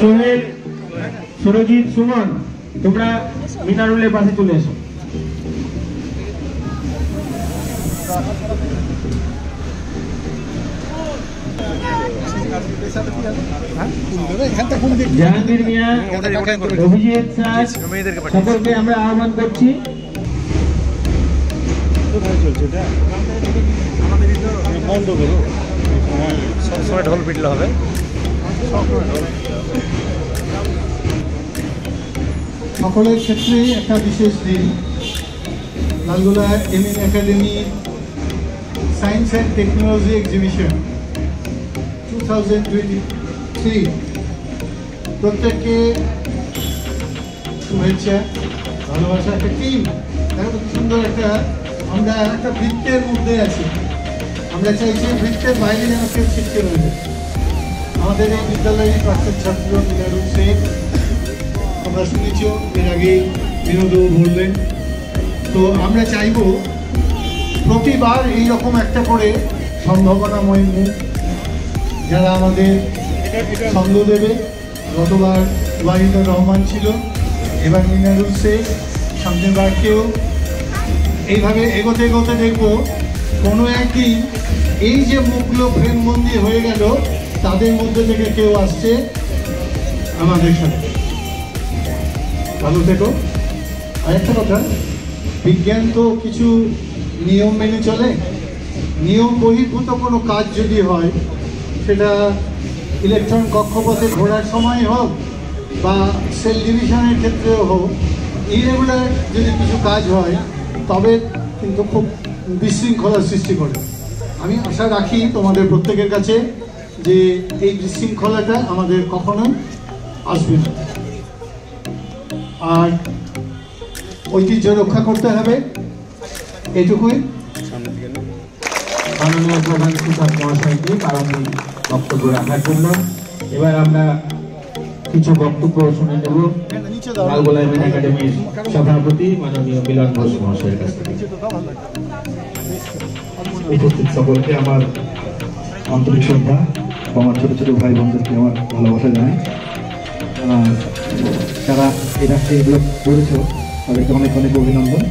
সোহেল, সুরজিৎ, সুমন, তোমরা মিনারুলের পাশে চলে এসো। জাহাঙ্গীর মিয়া, অভিজিৎ স্যার, সকলকে আমরা আহ্বান করছি। বন্ধ করো, সবসময় ঢোল পিটলে হবে। সকলের ক্ষেত্রেই একটা বিশেষ দিন। Lalgola MN academy science and technology exhibition 2023 প্রত্যেককে শুভেচ্ছা, ভালোবাসা। একটা টিম, খুব সুন্দর একটা, আমরা একটা বৃত্তের মধ্যে আছি। আমরা চাইছি বৃত্তের বাইরে যেন কেউ ছিটকে রয়েছে। আমাদের এই বিদ্যালয়ের প্রাক্তন ছাত্র মিনারুল শেখ, তোমরা শুনেছ, এর আগে বিনোদও বলবেন। তো আমরা চাইব প্রতিবার এইরকম একটা করে সম্ভাবনাময় মুখ যারা আমাদের সঙ্গ দেবে। গতবার ওয়াহিদুর রহমান ছিল, এবার মিনারুল শেখ, সামনের বারকেও এইভাবে এগোতে এগোতে দেখব কোনো একদিন এই যে মুখগুলো ফ্রেমবন্দি হয়ে গেল তাদের মধ্যে থেকে কেউ আসছে আমাদের সাথে। ভালো থেকো। আরেকটা কথা, বিজ্ঞান তো কিছু নিয়ম মেনে চলে। নিয়ম বহির্ভূত কোনো কাজ যদি হয়, সেটা ইলেকট্রন কক্ষপথে ঘোরার সময় হোক বা সেল ডিভিশনের ক্ষেত্রেও হোক, ইরেগুলার যদি কিছু কাজ হয় তবে কিন্তু খুব বিশৃঙ্খলার সৃষ্টি করে। আমি আশা রাখি তোমাদের প্রত্যেকের কাছে যে এই বিশৃঙ্খলাটা আমাদের কখনোই আসবে না। আর ঐতিহ্য রক্ষা করতে হবে, এটুকুই। মাননীয় প্রধান শিক্ষক মহাশয়কে প্রারম্ভিক বক্তব্য রাখার জন্য এবার আমরা কিছু বক্তব্য শুনে নেব লালগোলা এমএন একাডেমির সভাপতি মাননীয় মিলন ঘোষ মহাশয়ের কাছ থেকে। উপস্থিত সকলকে আমার আন্তরিক শ্রদ্ধা, আমার ছোট ছোট ভাই বোনদেরকে আমার ভালোবাসা জানাই। যারা এই রাষ্ট্রে এগুলো করেছ তাদেরকে অনেক অনেক অভিনন্দন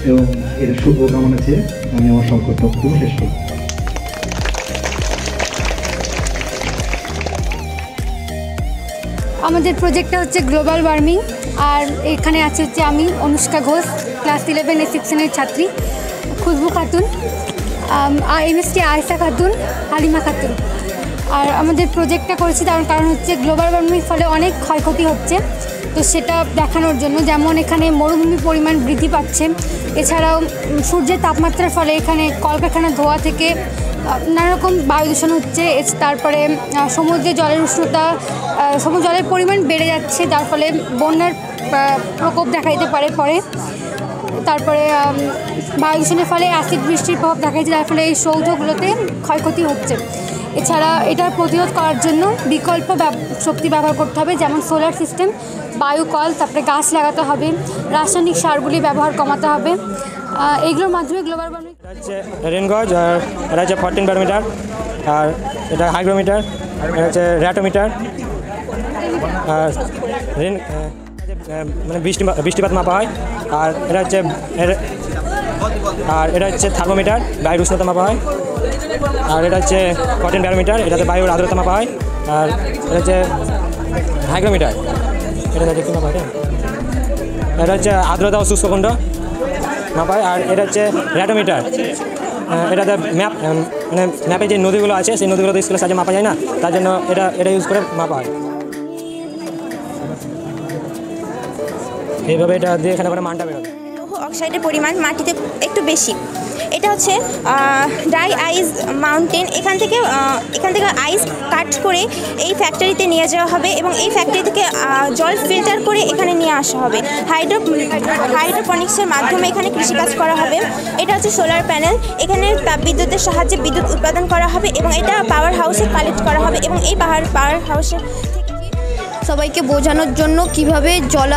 এবং এর শুভকামনা চেয়ে আমি আমার সংকট বক্তব্য শেষ করি। আমাদের প্রজেক্টটা হচ্ছে গ্লোবাল ওয়ার্মিং, আর এখানে আছে হচ্ছে আমি অনুষ্কা ঘোষ, ক্লাস 11 সেকশনের ছাত্রী, খুশবু খাতুন, এমএসটি আয়েশা খাতুন, হালিমা খাতুন। আর আমাদের প্রজেক্টটা করেছি তার কারণ হচ্ছে গ্লোবাল ওয়ার্মিংয়ের ফলে অনেক ক্ষয়ক্ষতি হচ্ছে, তো সেটা দেখানোর জন্য। যেমন এখানে মরুভূমির পরিমাণ বৃদ্ধি পাচ্ছে, এছাড়াও সূর্যের তাপমাত্রার ফলে এখানে কলকারখানার ধোঁয়া থেকে নানা রকম বায়ু দূষণ হচ্ছে। তারপরে সমুদ্রে জলের উষ্ণতা, সমুদ্র জলের পরিমাণ বেড়ে যাচ্ছে, যার ফলে বন্যার প্রকোপ দেখা দিতে পারে পরে। তারপরে বায়ু দূষণের ফলে অ্যাসিড বৃষ্টির প্রভাব দেখা যাচ্ছে, যার ফলে এই সৌধগুলোতে ক্ষয়ক্ষতি হচ্ছে। এছাড়া এটার প্রতিরোধ করার জন্য বিকল্প শক্তি ব্যবহার করতে হবে, যেমন সোলার সিস্টেম, বায়ু কল, তারপরে গাছ লাগাতে হবে, রাসায়নিক সারগুলি ব্যবহার কমাতে হবে। এইগুলোর মাধ্যমে গ্লোবাল ওয়ার্মিং। এটা হচ্ছে রেনগজ, আর এটা হচ্ছে 14 ব্যারোমিটার, আর এটা হাইগ্রোমিটার, এটা হচ্ছে র্যাটোমিটার, আর রেন মানে বৃষ্টিপাত মাপা হয়। আর এটা হচ্ছে থার্মোমিটার, বায়ুর উষ্ণতা মাপা হয়। আর এটা হচ্ছে 14 ব্যারোমিটার, এটাতে বায়ুর আর্দ্রতা মাপা হয়। আর এটা হচ্ছে হাইগ্রোমিটার, এটা দেখতে মাপা হয়। এটা হচ্ছে আর্দ্রতা ও শুষ্ককুণ্ড মাপা হয়। আর এটা হচ্ছে র্যাটোমিটার, এটাতে মানে ম্যাপে যে নদীগুলো আছে সেই নদীগুলো তো স্কুলের সাহায্যে মাপা যায় না, তার জন্য এটা ইউজ করে মাপা হয়। এইভাবে এটা দিয়ে এখানে করে মানটা বেরোবে। লৌহ অক্সাইডের পরিমাণ মাটিতে একটু বেশি। এটা হচ্ছে ড্রাই আইস মাউন্টেন। এখান থেকে আইস কাট করে এই ফ্যাক্টরিতে নিয়ে যাওয়া হবে এবং এই ফ্যাক্টরি থেকে জল ফিল্টার করে এখানে নিয়ে আসা হবে। হাইড্রোপনিক্সের মাধ্যমে এখানে কৃষিকাজ করা হবে। এটা হচ্ছে সোলার প্যানেল, এখানে তাপবিদ্যুতের সাহায্যে বিদ্যুৎ উৎপাদন করা হবে এবং এটা পাওয়ার হাউসে কালেক্ট করা হবে এবং এই পাওয়ার হাউসে সবাইকে বোঝানোর জন্য কিভাবে জল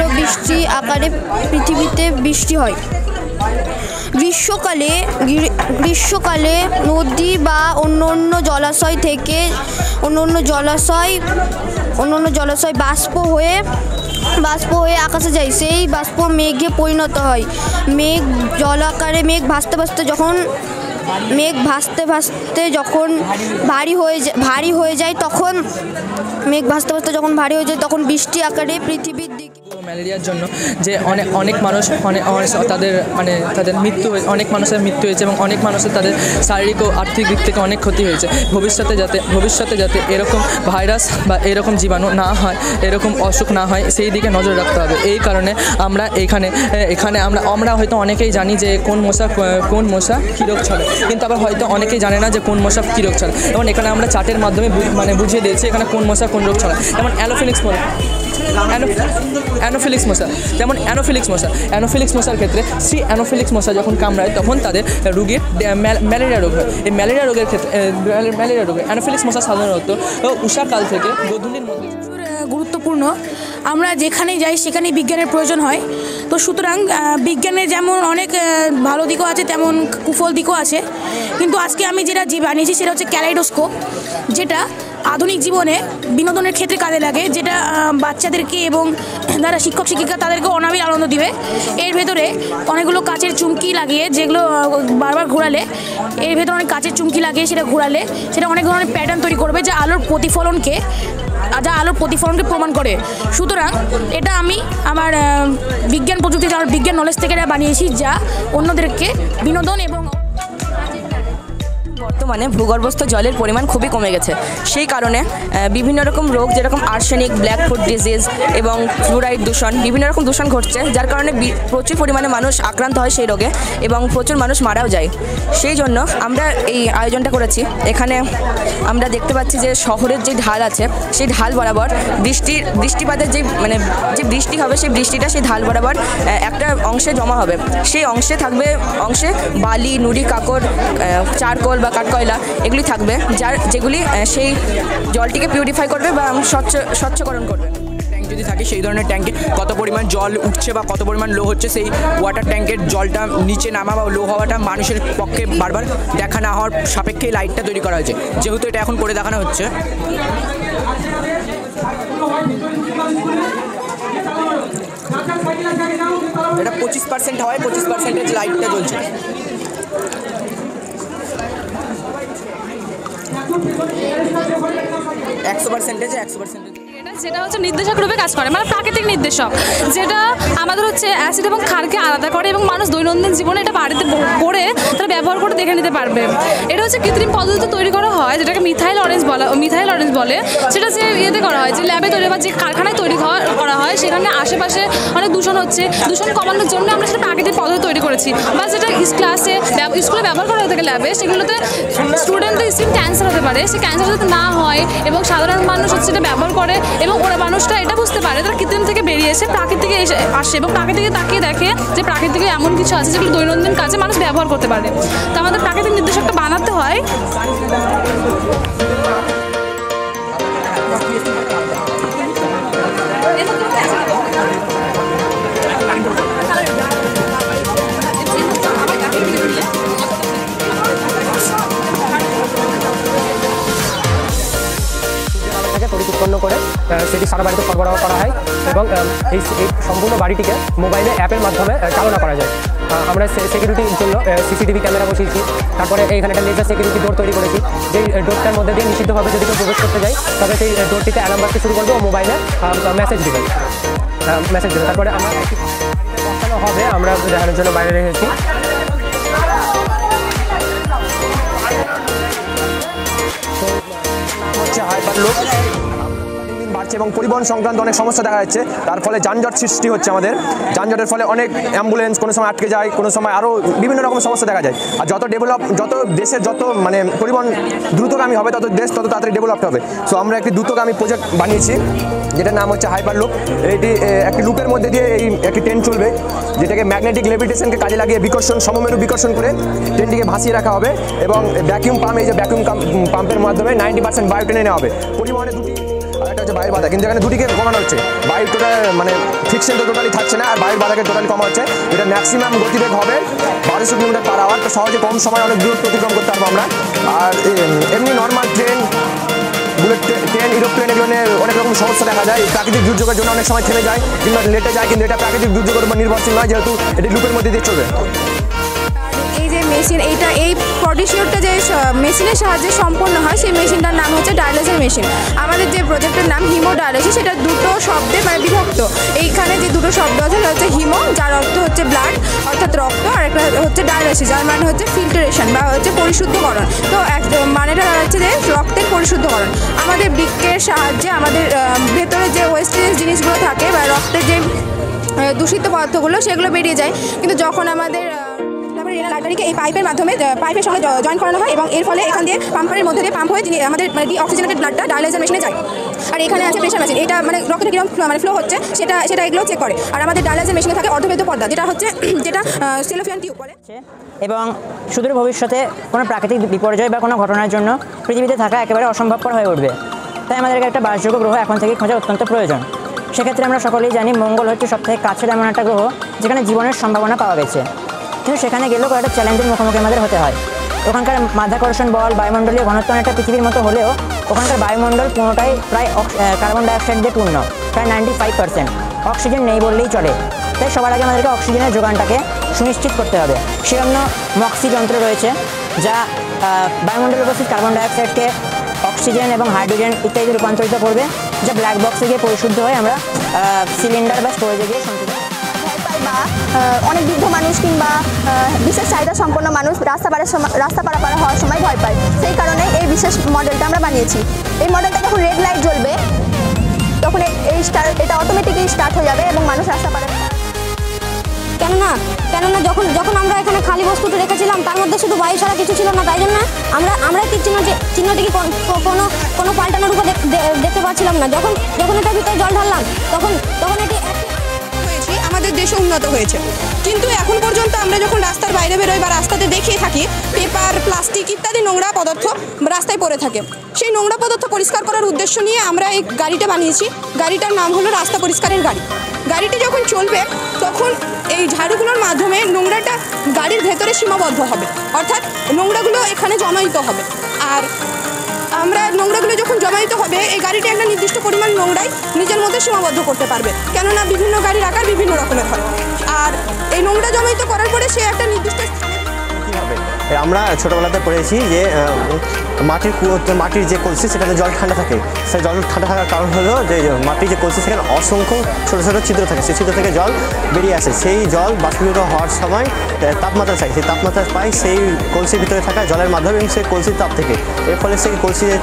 ও বৃষ্টি আকারে পৃথিবীতে বৃষ্টি হয়। গ্রীষ্মকালে নদী বা অন্য অন্য জলাশয় বাষ্প হয়ে আকাশে যায়। সেই বাষ্প মেঘে পরিণত হয়। মেঘ জলাকারে মেঘ ভাসতে ভাসতে যখন ভারী হয়ে যায় তখন বৃষ্টি আকারে পৃথিবীর দিকে। ম্যালেরিয়ার জন্য যে অনেক মানুষ তাদের মৃত্যু হয়েছে, অনেক মানুষের মৃত্যু হয়েছে এবং অনেক মানুষের তাদের শারীরিক ও আর্থিক দিক থেকে অনেক ক্ষতি হয়েছে। ভবিষ্যতে যাতে এরকম ভাইরাস বা এরকম জীবাণু না হয়, এরকম অসুখ না হয়, সেই দিকে নজর রাখতে হবে। এই কারণে আমরা এখানে আমরা হয়তো অনেকেই জানি যে কোন মশা কী রোগ ছড়ায়, কিন্তু আবার হয়তো অনেকেই জানে না যে কোন মশা কী রোগ ছড়ায়। এবং এখানে আমরা চার্টের মাধ্যমে বুঝিয়ে দিয়েছি এখানে কোন মশা কোন রোগ ছড়ায়। যেমন অ্যানোফিলিক্স মশার ক্ষেত্রে অ্যানোফিলিক্স মশা যখন কামড়ায় তখন তাদের রোগীর ম্যালেরিয়া রোগ হয়। এই ম্যালেরিয়া রোগে অ্যানোফিলিক্স মশা সাধারণত উষাকাল থেকে গোধূলির মধ্যে গুরুত্বপূর্ণ। আমরা যেখানেই যাই সেখানেই বিজ্ঞানের প্রয়োজন হয়। তো সুতরাং বিজ্ঞানের যেমন অনেক ভালো দিকও আছে তেমন কুফল দিকও আছে। কিন্তু আজকে আমি যেটা বানিয়েছি সেটা হচ্ছে ক্যালাইডোস্কোপ, যেটা আধুনিক জীবনে বিনোদনের ক্ষেত্রে কাজে লাগে, যেটা বাচ্চাদেরকে এবং যারা শিক্ষক শিক্ষিকা তাদেরকে অনাবিল আনন্দ দিবে। এর ভেতরে অনেকগুলো কাচের চুমকি লাগিয়ে, যেগুলো বারবার ঘোরালে এর ভেতরে অনেক কাচের চুমকি লাগিয়ে সেটা ঘোরালে সেটা অনেক ধরনের প্যাটার্ন তৈরি করবে যা আলোর প্রতিফলনকে প্রমাণ করে। সুতরাং এটা আমি আমার বিজ্ঞান প্রযুক্তি বিজ্ঞান নলেজ থেকে এটা বানিয়েছি, যা অন্যদেরকে বিনোদন এবং বর্তমানে ভূগর্ভস্থ জলের পরিমাণ খুবই কমে গেছে। সেই কারণে বিভিন্ন রকম রোগ যেরকম আর্সেনিক, ব্ল্যাকফুট ডিজিজ এবং ফ্লুরাইড দূষণ, বিভিন্ন রকম দূষণ ঘটছে, যার কারণে প্রচুর পরিমাণে মানুষ আক্রান্ত হয় সেই রোগে এবং প্রচুর মানুষ মারাও যায়। সেই জন্য আমরা এই আয়োজনটা করেছি। এখানে আমরা দেখতে পাচ্ছি যে শহরের যে ঢাল আছে সেই ঢাল বরাবর বৃষ্টিপাতের যে বৃষ্টি হবে সেই বৃষ্টিটা সেই ঢাল বরাবর একটা অংশে জমা হবে। সেই অংশে বালি, নুড়ি, কাকড়, চারকোল বা কাঠকয়লা এগুলি থাকবে, যেগুলি সেই জলটিকে পিউরিফাই করবে বা স্বচ্ছকরণ করবে। ট্যাঙ্ক যদি থাকে সেই ধরনের ট্যাঙ্কে কত পরিমাণ জল উঠছে বা কত পরিমাণ লো হচ্ছে, সেই ওয়াটার ট্যাঙ্কের জলটা নিচে নামা বা লো হওয়াটা মানুষের পক্ষে বারবার দেখা না হওয়ার সাপেক্ষে লাইটটা তৈরি করা হয়েছে। যেহেতু এটা এখন করে দেখানো হচ্ছে, এটা 25% হয়, 25% লাইটটা জ্বলছে। যেটা হচ্ছে নির্দেশক রূপে কাজ করে, মানে প্রাকৃতিক নির্দেশক, যেটা আমাদের হচ্ছে অ্যাসিড এবং ক্ষারকে আলাদা করে এবং মানুষ দৈনন্দিন জীবনে এটা বাড়িতে করে তারা ব্যবহার করে দেখে নিতে পারবে। এটা হচ্ছে কৃত্রিম পদ্ধতিতে তৈরি করা হয়, যেটাকে মিথাইল অরেঞ্জ বলে। সেটা যে ইয়েতে করা হয়, যে ল্যাবে তৈরি বা যে কারখানায় তৈরি করা হয়, সেখানে আশেপাশে অনেক দূষণ হচ্ছে। দূষণ কমানোর জন্য আমরা সেটা প্রাকৃতিক পদ্ধতি তৈরি করেছি, বা যেটা স্কুলে ব্যবহার করা হয়ে থাকে ল্যাবে, সেগুলোতে স্টুডেন্টদের স্কিন ক্যান্সার হতে পারে। সেই ক্যান্সার যাতে না হয় এবং সাধারণ মানুষ হচ্ছে এটা ব্যবহার করে এবং ওরা মানুষটা এটা বুঝতে পারে তারা কৃত্রিম থেকে বেরিয়ে এসে প্রাকৃতিকে আসে এবং প্রাকৃতিকে তাকিয়ে দেখে যে প্রাকৃতিকে এমন কিছু আছে যেগুলো দৈনন্দিন কাজে মানুষ ব্যবহার করতে পারে। তো আমাদের প্রাকৃতিক নির্দেশকটা বানাতে হয়। উৎপন্ন করে সেটি সারা বাড়িতে সরবরাহ করা হয় এবং এই সম্পূর্ণ বাড়িটিকে মোবাইলে অ্যাপের মাধ্যমে চালনা করা যায়। আমরা সিকিউরিটির জন্য সিসিটিভি ক্যামেরা বসিয়েছি। তারপরে এইখানে একটা লেজার সিকিউরিটি ডোর তৈরি করেছি, যেই ডোরটার মধ্যে দিয়ে নিষিদ্ধভাবে যদি কেউ প্রবেশ করতে যায় তবে সেই ডোরটিতে অ্যালার্ম বাজতে শুরু করবে ও মোবাইলে মেসেজ দেবে। তারপরে আমরা বসানো হবে, আমরা দেখানোর জন্য বাইরে রেখেছি। হচ্ছে হাইপারলুপ বাড়ছে এবং পরিবহন সংক্রান্ত অনেক সমস্যা দেখা যাচ্ছে, তার ফলে যানজট সৃষ্টি হচ্ছে। আমাদের যানজটের ফলে অনেক অ্যাম্বুলেন্স কোনো সময় আটকে যায়, কোনো সময় আরও বিভিন্ন রকম সমস্যা দেখা যায়। আর যত দেশের পরিবহন দ্রুতগামী হবে তত দেশ তত তাড়াতাড়ি ডেভেলপড হবে। সো আমরা একটি দ্রুতগামী প্রজেক্ট বানিয়েছি যেটার নাম হচ্ছে হাইপারলুপ। এটি একটি লুপের মধ্যে দিয়ে একটি ট্রেন চলবে, যেটাকে ম্যাগনেটিক লেভিটেশনকে কাজে লাগিয়ে সমমেরু বিকর্ষণ করে ট্রেনটিকে ভাসিয়ে রাখা হবে এবং ভ্যাকিউম পাম্প, এই যে ভ্যাকিউম পাম্পের মাধ্যমে 90% বায়ু টেনে নেওয়া হবে। পরিবহনে দুটি আর একটা হচ্ছে বায়ুর বাধা, কিন্তু এখানে দুটিকে কমানো হচ্ছে। বায়ুর টোটাল মানে ফিকশন তো টোটালি থাকছে না, আর বায়ুর বাধাকে টোটালি কমা হচ্ছে। এটা ম্যাক্সিমাম গতিবেগ হবে 1200 কিলোমিটার/আওয়ার। তো সহজে কম সময় অনেক দূর অতিক্রম করতে পারবো আমরা। আর এমনি normal train, bullet train, aeroplane, এগুলো নিয়ে অনেক রকম সমস্যা দেখা যায়। প্রাকৃতিক দুর্যোগের জন্য অনেক সময় থেমে যায় কিংবা লেটে যায়, কিন্তু এটা প্রাকৃতিক দুর্যোগের উপর নির্ভরশীল নয়, যেহেতু এটি লুপের মধ্যে দিয়ে চলবে। এই যে মেশিন, এই প্রডিউসরটা যে মেশিনের সাহায্যে সম্পন্ন হয়, সেই মেশিনটার নাম হচ্ছে ডায়ালাইসিস মেশিন। আমাদের যে প্রজেক্টের নাম হিমোডায়ালাইসিস, সেটা দুটো শব্দে মানে বিভক্ত। এইখানে যে দুটো শব্দ আছে সেটা হচ্ছে হিমো, যার অর্থ হচ্ছে ব্লাড অর্থাৎ রক্ত, আর একটা হচ্ছে ডায়ালাইসিস, যার মানে হচ্ছে ফিল্টারেশন বা হচ্ছে পরিশুদ্ধকরণ। তো মানেটা দাঁড়াচ্ছে যে রক্তের পরিশুদ্ধকরণ। আমাদের বৃক্কের সাহায্যে আমাদের ভেতরে যে ওয়েস্টেজ জিনিসগুলো থাকে বা রক্তের যে দূষিত পদার্থগুলো, সেগুলো বেরিয়ে যায়। কিন্তু যখন আমাদের রেনাল আর্টারিকে এই পাইপের মাধ্যমে পাইপের সঙ্গে জয়েন করানো হয়, এবং এর ফলে এখান দিয়ে পাম্পারের মধ্যে দিয়ে পাম্প হয়ে আমাদের মানে অক্সিজেনেটেড ব্লাডটা ডায়ালাইজার মেশিনে যায়। আর এখানে আছে প্রেশার মেশিন, এটা মানে রক্তটা কীরকম মানে ফ্লো হচ্ছে সেটা এগুলো চেক করে। আর আমাদের ডায়ালাইজার মেশিনে থাকে অর্ধবেদ পর্দা, যেটা সেলোফিয়ান টিউব বলে। এবং সুদূর ভবিষ্যতে কোনো প্রাকৃতিক বিপর্যয় বা কোনো ঘটনার জন্য পৃথিবীতে থাকা একেবারে অসম্ভবপর হয়ে উঠবে। তাই আমাদেরকে একটা বাসযোগ্য গ্রহ এখন থেকে খোঁজা অত্যন্ত প্রয়োজন। সেক্ষেত্রে আমরা সকলেই জানি মঙ্গল হচ্ছে সবথেকে কাছের এমন একটা গ্রহ যেখানে জীবনের সম্ভাবনা পাওয়া গেছে। কিন্তু সেখানে গেলেও কয়েকটা চ্যালেঞ্জের মুখোমুখি আমাদের হতে হয়। ওখানকার মাধ্যাকর্ষণ বল, বায়ুমণ্ডলীয় ঘনত্ব অনেকটা পৃথিবীর মতো হলেও ওখানকার বায়ুমণ্ডল পুরোটাই প্রায় কার্বন ডাইঅক্সাইড দিয়ে পূর্ণ, প্রায় 95%। অক্সিজেন নেই বললেই চলে। তাই সবার আগে আমাদেরকে অক্সিজেনের যোগানটাকে সুনিশ্চিত করতে হবে। সেজন্য মক্সি যন্ত্র রয়েছে, যা বায়ুমণ্ডলে উপস্থিত কার্বন ডাইঅক্সাইডকে অক্সিজেন এবং হাইড্রোজেন ইত্যাদি রূপান্তরিত করবে, যা ব্ল্যাক বক্সে গিয়ে পরিশুদ্ধ হয়ে আমরা সিলিন্ডার বা স্টোরেজে গিয়ে সঞ্চিত বা অনেক বৃদ্ধ মানুষ কিংবা বিশেষ চাহিদা সম্পন্ন মানুষ রাস্তা পারাপার হওয়ার সময় ভয় পায়। সেই কারণে এই বিশেষ মডেলটা আমরা বানিয়েছি। এই মডেলটা যখন রেড লাইট জ্বলবে তখন এটা অটোমেটিকলি স্টার্ট হয়ে যাবে এবং মানুষ রাস্তা পারাপার। কেননা যখন আমরা এখানে খালি বস্তুটা রেখেছিলাম, তার মধ্যে শুধু বায়ু ছাড়া কিছু ছিল না। তাই জন্য আমরা কি চিহ্নটি কোনো পাল্টানোর উপর দেখতে পাচ্ছিলাম না। যখন এটার ভিতরে জল ঢাললাম তখন এটি আমাদের দেশে উন্নত হয়েছে। কিন্তু এখন পর্যন্ত আমরা যখন রাস্তার বাইরে বেরোই বা রাস্তাতে দেখিয়ে থাকি, পেপার, প্লাস্টিক ইত্যাদি নোংরা পদার্থ রাস্তায় পড়ে থাকে। সেই নোংরা পদার্থ পরিষ্কার করার উদ্দেশ্য নিয়ে আমরা এই গাড়িটা বানিয়েছি। গাড়িটার নাম হলো রাস্তা পরিষ্কারের গাড়ি। গাড়িটি যখন চলবে তখন এই ঝাড়ুগুলোর মাধ্যমে নোংরাটা গাড়ির ভেতরে সীমাবদ্ধ হবে, অর্থাৎ নোংরাগুলো এখানে জমায়িত হবে। আর আমরা নোংরাগুলো যখন জমায়িত হবে, এই গাড়িটি একটা নির্দিষ্ট পরিমাণ নোংরাই নিজের মধ্যে সীমাবদ্ধ করতে পারবে, কেননা বিভিন্ন গাড়ির আকার বিভিন্ন রকমের হয়। আর এই নোংরা জমায়িত করার পরে সে একটা নির্দিষ্ট আমরা ছোটোবেলাতে পড়েছি যে মাটির যে কলসি সেটাতে জল ঠান্ডা থাকে। সেই জল ঠান্ডা থাকার কারণ হলো যে মাটির যে কলসি সেখানে অসংখ্য ছোটো ছোটো ছিদ্র থাকে, সেই ছিদ্র থেকে জল বেরিয়ে আসে। সেই জল বাষ্পীভূত হওয়ার সময় তাপমাত্রা চাই, সেই তাপমাত্রা পাই সেই কলসির ভিতরে থাকা জলের মাধ্যমে এবং সেই কলসির তাপ থেকে। এর ফলে সেই কলসির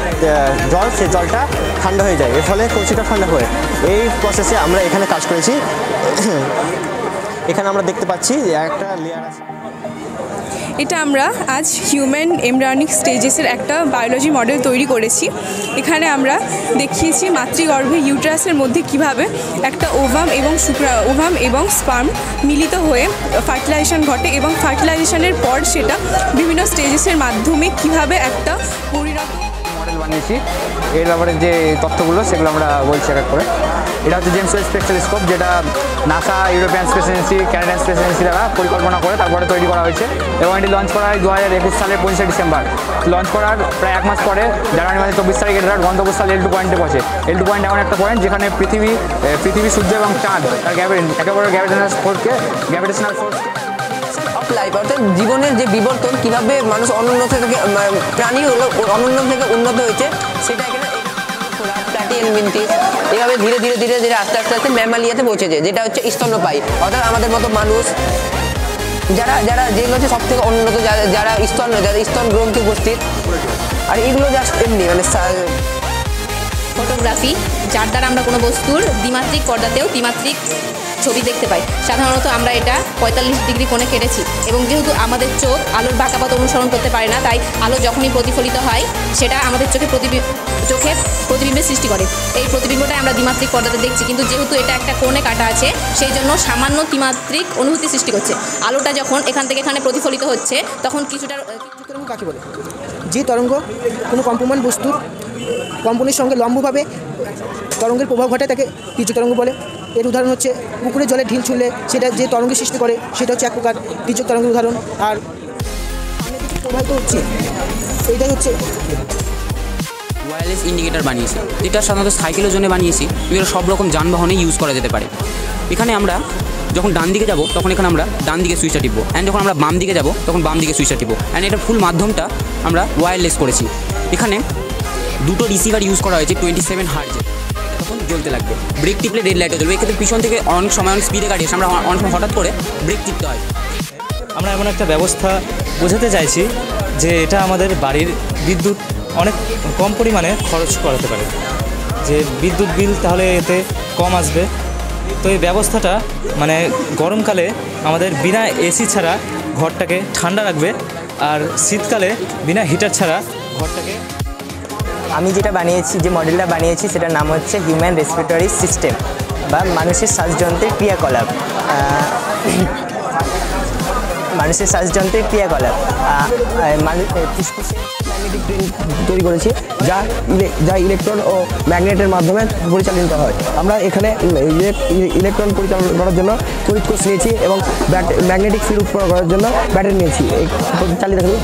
সেই জলটা ঠান্ডা হয়ে যায়, এর ফলে কলসিটা ঠান্ডা হয়। এই প্রসেসে আমরা এখানে কাজ করেছি। এখানে আমরা দেখতে পাচ্ছি যে একটা লেয়ার আছে। এটা আমরা আজ হিউম্যান এমব্রায়োনিক স্টেজেসের একটা বায়োলজি মডেল তৈরি করেছি। এখানে আমরা দেখিয়েছি মাতৃগর্ভে ইউট্রাসের মধ্যে কিভাবে একটা ওভাম এবং স্পার্ম মিলিত হয়ে ফার্টিলাইজেশন ঘটে, এবং ফার্টিলাইজেশনের পর সেটা বিভিন্ন স্টেজেসের মাধ্যমে কিভাবে একটা পরিণত মডেল বানিয়েছি। এর ব্যাপারে যে তথ্যগুলো সেগুলো আমরা বলছি এক এক করে। এটা হচ্ছে জেমস ওয়েব স্পেস টেলিস্কোপ, যেটা NASA, European space agency, Canadian space agency দ্বারা পরিকল্পনা করে তারপরে তৈরি করা হয়েছে, এবং এটি লঞ্চ করা হয় 2021 সালের 25 ডিসেম্বর। লঞ্চ করার প্রায় এক মাস পরে জানুয়ারি মাসের 24 তারিখে এটার গন্তব্যস্থল L2 পয়েন্টে পৌঁছে। L2 পয়েন্ট এমন একটা পয়েন্ট যেখানে পৃথিবী, সূর্য এবং চাঁদ তার একেবারে গ্র্যাভিটেশনাল ফোর্স অফ লাইফ, অর্থাৎ জীবনের যে বিবর্তন, কীভাবে মানুষ অনুন্নত থেকে প্রাণী হলো অনুন্নত থেকে উন্নত হয়েছে, সেটা এখানে প্ল্যাটিয়ান মিন্টিস এভাবে ধীরে ধীরে আস্তে আস্তে ম্যামালিয়াতে পৌঁছেছে, যেটা হচ্ছে স্তন্যপায়ী। অর্থাৎ আমাদের মতো মানুষ যারা যেগুলো হচ্ছে সব থেকে উন্নত, যারা স্তন গ্রন্থি উপস্থিত। আর এগুলো জাস্ট এমনি মানে ফটোগ্রাফি, যার দ্বারা আমরা কোনো বস্তুর দ্বিমাত্রিক পর্দাতেও দ্বিমাত্রিক ছবি দেখতে পাই। সাধারণত আমরা এটা 45 ডিগ্রি কোণে কেটেছি, এবং যেহেতু আমাদের চোখ আলোর বাঁকাপথ অনুসরণ করতে পারে না, তাই আলো যখনই প্রতিফলিত হয় সেটা আমাদের চোখে প্রতিবিম্বের সৃষ্টি করে। এই প্রতিবিম্বটাই আমরা দ্বিমাত্রিক পর্দাতে দেখছি, কিন্তু যেহেতু এটা একটা কোণে কাটা আছে সেই জন্য সামান্য ত্রিমাত্রিক অনুভূতি সৃষ্টি করছে। আলোটা যখন এখান থেকে এখানে প্রতিফলিত হচ্ছে তখন কিছুটা কাকে বলে? যে তরঙ্গ কোনো কম্পমান বস্তুর কম্পনের সঙ্গে লম্বভাবে তরঙ্গের প্রভাব ঘটায় তাকে তীর্য তরঙ্গ বলে। এর উদাহরণ হচ্ছে পুকুরে জলে ঢিল ছুঁড়লে সেটা যে তরঙ্গের সৃষ্টি করে সেটা হচ্ছে এক প্রকার তীর্য তরঙ্গের উদাহরণ। আর প্রবাহিত হচ্ছে এইটাই হচ্ছে ওয়্যারলেস ইন্ডিকেটার বানিয়েছি, যেটা সাধারণত সাইকেলের জন্য বানিয়েছি, যেটা সব রকম যানবাহনে ইউজ করা যেতে পারে। এখানে আমরা যখন ডান দিকে যাব তখন এখানে আমরা ডান দিকে সুইচটা টিপবো, অ্যান্ড যখন আমরা বাম দিকে যাব তখন বাম দিকে সুইচটা টিপবো, অ্যান্ড এটার ফুল মাধ্যমটা আমরা ওয়্যারলেস করেছি। এখানে দুটো রিসিভার ইউজ করা হয়েছে 27 হার্টজের, তখন জ্বলতে লাগবে। ব্রেক টিপলে রেড লাইটও জ্বলবে। এক্ষেত্রে পিছন থেকে অনেক সময় অনেক স্পিডে গাড়ি এসে আমরা অনেক সময় হঠাৎ করে ব্রেক টিপতে হয়। আমরা এমন একটা ব্যবস্থা বোঝাতে চাইছি যে এটা আমাদের বাড়ির বিদ্যুৎ অনেক কম পরিমাণে খরচ করাতে পারে, যে বিদ্যুৎ বিল তাহলে এতে কম আসবে। তো এই ব্যবস্থাটা মানে গরমকালে আমাদের বিনা এসি ছাড়া ঘরটাকে ঠান্ডা রাখবে, আর শীতকালে বিনা হিটার ছাড়া ঘরটাকে। আমি যেটা বানিয়েছি, যে মডেলটা বানিয়েছি সেটার নাম হচ্ছে হিউম্যান রেসপিরেটরি সিস্টেম বা মানুষের শ্বাসযন্ত্রের ক্রিয়াকলাপ। মানুষের শ্বাসযন্ত্রের ক্রিয়াকলাপ ফুসফুসে ম্যাগনেটিক ট্রেন তৈরি করেছি, যা ইলেকট্রন ও ম্যাগনেটের মাধ্যমে পরিচালিত হয়। আমরা এখানে ইলেকট্রন পরিচালনা করার জন্য তড়িৎ কোষ নিয়েছি এবং ম্যাগনেটিক ফিল্ড উৎপন্ন করার জন্য ব্যাটারি নিয়েছি। এই চালিয়ে দেখুন।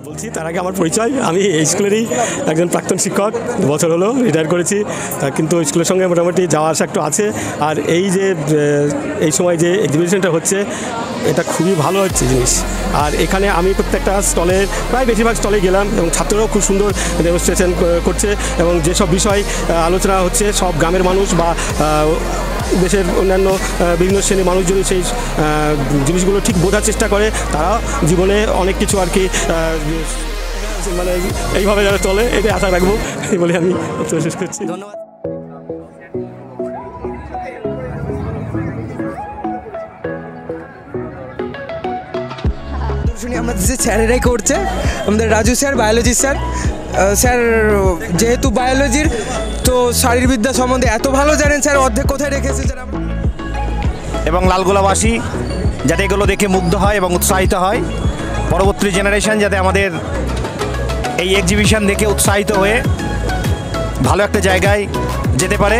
বলছি তার আগে আমার পরিচয়, আমি এই স্কুলেরই একজন প্রাক্তন শিক্ষক, 2 বছর হলো রিটায়ার করেছি, কিন্তু স্কুলের সঙ্গে মোটামুটি যাওয়া আসা একটু আছে। আর এই যে এই সময় যে এক্সিবিশনটা হচ্ছে এটা খুবই ভালো হচ্ছে জিনিস। আর এখানে আমি প্রত্যেকটা স্টলের প্রায় বেশিরভাগ স্টলে গেলাম এবং ছাত্ররাও খুব সুন্দর ডেমনস্ট্রেশন করছে এবং যেসব বিষয় আলোচনা হচ্ছে সব গ্রামের মানুষ বা দেশের অন্যান্য বিভিন্ন শ্রেণীর মানুষ যদি সেই জিনিসগুলো ঠিক বোঝার চেষ্টা করে তারা জীবনে অনেক কিছু আর কি মানে এইভাবে যারা চলে এটাই আশা রাখবো, এই বলে আমি শেষ করছি। ধন্যবাদ। আমাদের যে স্যারেরাই করছে, আমাদের Raju sir, biology sir. Sir যেহেতু বায়োলজির তো শারীরবিদ্যা সম্বন্ধে এত ভালো জানেন, স্যার অর্ধেক কোথায় রেখেছে স্যার। এবং লালগোলাবাসী যাতে এগুলো দেখে মুগ্ধ হয় এবং উৎসাহিত হয়, পরবর্তী জেনারেশন যাতে আমাদের এই এক্সিবিশন দেখে উৎসাহিত হয়ে ভালো একটা জায়গায় যেতে পারে,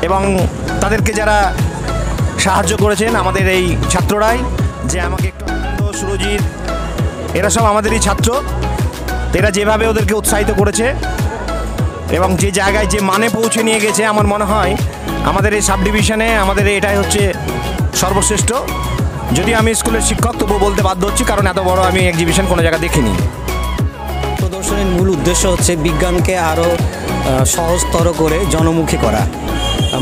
এবং তাদেরকে যারা সাহায্য করেছেন আমাদের এই ছাত্ররাই, যে আমাকে একটু সুরজিৎ, এরা সব আমাদেরই ছাত্র, এরা যেভাবে ওদেরকে উৎসাহিত করেছে এবং যে জায়গায় যে মানে পৌঁছে নিয়ে গেছে, আমার মনে হয় আমাদের এই সাব ডিভিশনে আমাদের এটাই হচ্ছে সর্বশ্রেষ্ঠ। যদি আমি স্কুলের শিক্ষক তবুও বলতে বাধ্য হচ্ছি, কারণ এত বড় আমি এক্সিবিশন কোনো জায়গায় দেখিনি। প্রদর্শনীর মূল উদ্দেশ্য হচ্ছে বিজ্ঞানকে আরও সহজতর করে জনমুখী করা,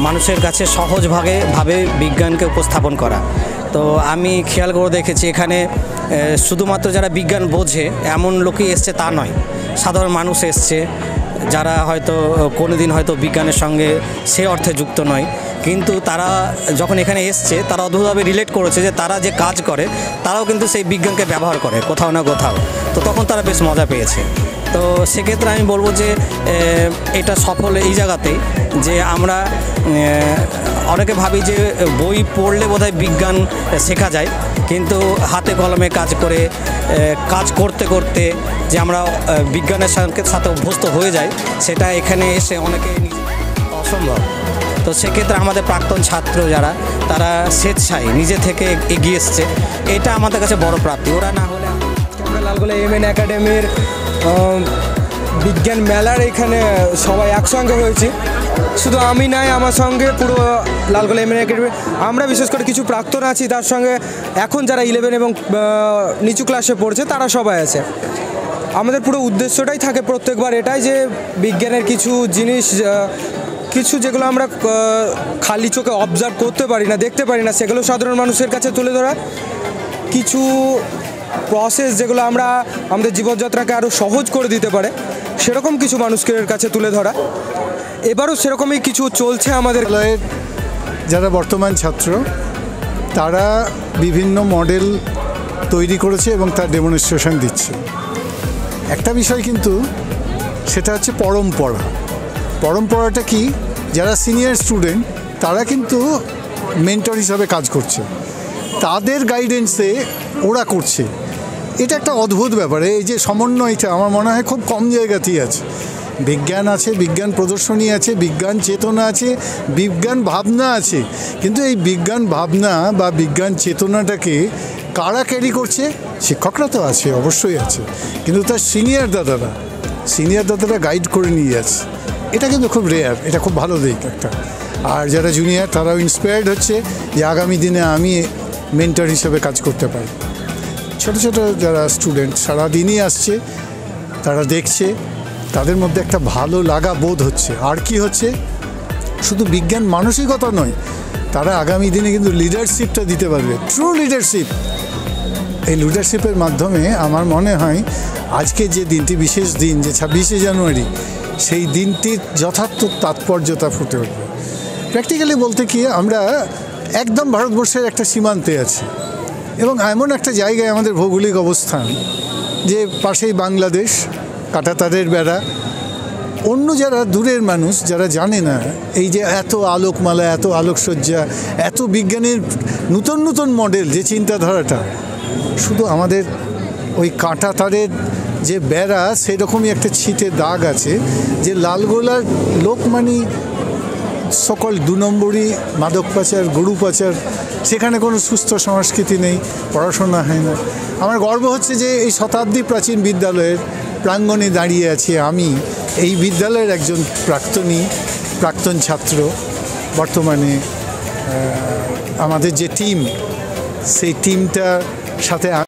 মানুষের কাছে সহজভাবে বিজ্ঞানকে উপস্থাপন করা। তো আমি খেয়াল করে দেখেছি এখানে শুধুমাত্র যারা বিজ্ঞান বোঝে এমন লোকই এসছে তা নয়, সাধারণ মানুষ এসছে যারা হয়তো কোনোদিন হয়তো বিজ্ঞানের সঙ্গে সে অর্থে যুক্ত নয়, কিন্তু তারা যখন এখানে এসছে তারা অদ্ভুতভাবে রিলেট করেছে যে তারা যে কাজ করে তারাও কিন্তু সেই বিজ্ঞানকে ব্যবহার করে কোথাও না কোথাও, তো তখন তারা বেশ মজা পেয়েছে। তো সেক্ষেত্রে আমি বলবো যে এটা সফল এই জায়গাতেই যে আমরা অনেকে ভাবি যে বই পড়লে বোধহয় বিজ্ঞান শেখা যায়, কিন্তু হাতে কলমে কাজ করে কাজ করতে করতে যে আমরা বিজ্ঞানের সাথে অভ্যস্ত হয়ে যাই, সেটা এখানে এসে অনেকে অসম্ভব। তো সেক্ষেত্রে আমাদের প্রাক্তন ছাত্র যারা, তারা স্বেচ্ছায় নিজে থেকে এগিয়ে এসছে, এটা আমাদের কাছে বড় প্রাপ্তি। ওরা না হলে আমরা লালগোলা এমএন একাডেমির বিজ্ঞান মেলার এখানে সবাই একসঙ্গে হয়েছি, শুধু আমি নাই, আমার সঙ্গে পুরো লালগোলা এমএন একাডেমি আমরা বিশেষ করে কিছু প্রাক্তন আছি, তার সঙ্গে এখন যারা 11 এবং নিচু ক্লাসে পড়ছে তারা সবাই আছে। আমাদের পুরো উদ্দেশ্যটাই থাকে প্রত্যেকবার এটাই যে বিজ্ঞানের কিছু জিনিস কিছু যেগুলো আমরা খালি চোখে অবজার্ভ করতে পারি না, দেখতে পারি না, সেগুলো সাধারণ মানুষের কাছে তুলে ধরা, কিছু প্রসেস যেগুলো আমরা আমাদের জীবনযাত্রাকে আরও সহজ করে দিতে পারে সেরকম কিছু মানুষের কাছে তুলে ধরা। এবারও সেরকমই কিছু চলছে আমাদের। যারা বর্তমান ছাত্র তারা বিভিন্ন মডেল তৈরি করেছে এবং তার ডেমনস্ট্রেশন দিচ্ছে। একটা বিষয় কিন্তু সেটা হচ্ছে পরম্পরা। পরম্পরাটা কি, যারা সিনিয়র স্টুডেন্ট তারা কিন্তু মেন্টর হিসাবে কাজ করছে, তাদের গাইডেন্সে ওরা করছে। এটা একটা অদ্ভুত ব্যাপার। এই যে সমন্বয়টা আমার মনে হয় খুব কম জায়গাতেই আছে। বিজ্ঞান আছে, বিজ্ঞান প্রদর্শনী আছে, বিজ্ঞান চেতনা আছে, বিজ্ঞান ভাবনা আছে, কিন্তু এই বিজ্ঞান ভাবনা বা বিজ্ঞান চেতনাটাকে কারা ক্যারি করছে? শিক্ষকরা তো আছে, অবশ্যই আছে, কিন্তু তার সিনিয়র দাদারা গাইড করে নিয়ে যাচ্ছে। এটা কিন্তু খুব রেয়ার, এটা খুব ভালো দিক একটা। আর যারা জুনিয়র তারাও ইন্সপায়ার্ড হচ্ছে যে আগামী দিনে আমি মেন্টর হিসেবে কাজ করতে পারি। ছোট ছোট যারা স্টুডেন্ট সারাদিনই আসছে, তারা দেখছে, তাদের মধ্যে একটা ভালো লাগা বোধ হচ্ছে। আর কি হচ্ছে, শুধু বিজ্ঞান মানসিকতা নয়, তারা আগামী দিনে কিন্তু লিডারশিপটা দিতে পারবে, ট্রু লিডারশিপ। এই লিডারশিপের মাধ্যমে আমার মনে হয় আজকে যে দিনটি বিশেষ দিন, যে 26শে জানুয়ারি, সেই দিনটির যথার্থ তাৎপর্যতা ফুটে উঠবে। প্র্যাকটিক্যালি বলতে কি, আমরা একদম ভারতবর্ষের একটা সীমান্তে আছি এবং এমন একটা জায়গায় আমাদের ভৌগোলিক অবস্থান যে পাশেই বাংলাদেশ, কাঁটাতারের বেড়া। অন্য যারা দূরের মানুষ, যারা জানে না এই যে এত আলোকমালা, এত আলোকসজ্জা, এত বিজ্ঞানের নতুন নতুন মডেল, যে চিন্তাধারাটা, শুধু আমাদের ওই কাঁটাতারের যে বেড়া সেরকমই একটা ছিটে দাগ আছে, যে লালগোলার লোকমানি সকল 2 নম্বরই মাদক পাচার, গরু পাচার, সেখানে কোনো সুস্থ সংস্কৃতি নেই, পড়াশোনা হয় না। আমার গর্ব হচ্ছে যে এই শতাব্দী প্রাচীন বিদ্যালয়ের প্রাঙ্গণে দাঁড়িয়ে আছি আমি, এই বিদ্যালয়ের একজন প্রাক্তন ছাত্র। বর্তমানে আমাদের যে টিম, সেই টিমটার সাথে